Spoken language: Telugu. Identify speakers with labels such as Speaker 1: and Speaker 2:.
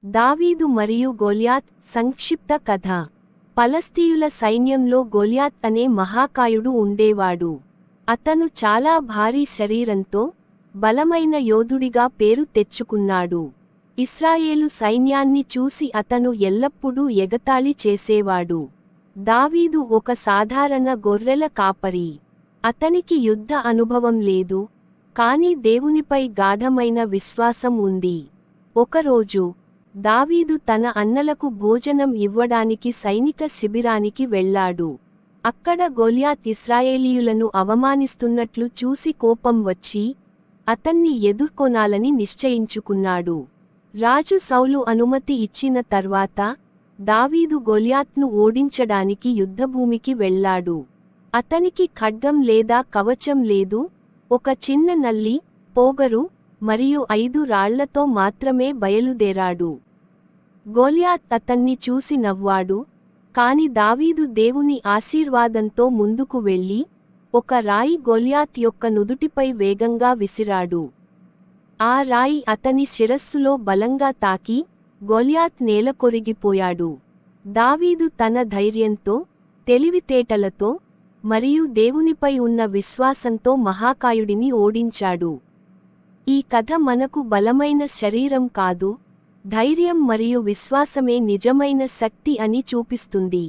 Speaker 1: దావీదు మరియు గొల్యాత్ సంక్షిప్త కథ. ఫలస్తీయుల సైన్యంలో గొల్యాత్ అనే మహాకాయుడు ఉండేవాడు. అతను చాలా భారీ శరీరంతో బలమైన యోధుడిగా పేరు తెచ్చుకున్నాడు. ఇశ్రాయేలు సైన్యాన్ని చూసి అతను ఎల్లప్పుడూ ఎగతాళి చేసేవాడు. దావీదు ఒక సాధారణ గొర్రెల కాపరి. అతనికి యుద్ధ అనుభవం లేదు, కానీ దేవునిపై గాఢమైన విశ్వాసం ఉంది. ఒకరోజు దావీదు తన అన్నలకు భోజనం ఇవ్వడానికి సైనిక శిబిరానికి వెళ్ళాడు. అక్కడ గొల్యాత్ ఇశ్రాయేలీయులను అవమానిస్తున్నట్లు చూసి కోపం వచ్చి అతన్ని ఎదుర్కొనాలని నిశ్చయించుకున్నాడు. రాజు సౌలు అనుమతి ఇచ్చిన తర్వాత దావీదు గొల్యాత్ను ఓడించడానికి యుద్ధభూమికి వెళ్ళాడు. అతనికి ఖడ్గం లేదా కవచం లేదు, ఒక చిన్న నల్లి, పోగరు మరియు 5 రాళ్లతో మాత్రమే బయలుదేరాడు. గొల్యాత్ అతన్ని చూసి నవ్వాడు, కాని దావీదు దేవుని ఆశీర్వాదంతో ముందుకు వెళ్ళి ఒక రాయి గొల్యాత్ యొక్క నుదుటిపై వేగంగా విసిరాడు. ఆ రాయి అతని శిరస్సులో బలంగా తాకి గొల్యాత్ నేలకొరిగిపోయాడు. దావీదు తన ధైర్యంతో, తెలివితేటలతో మరియు దేవునిపై ఉన్న విశ్వాసంతో మహాకాయుడిని ఓడించాడు. ఈ కథ మనకు బలమైన శరీరం కాదు, ధైర్యం మరియు విశ్వాసమే నిజమైన శక్తి అని చూపిస్తుంది.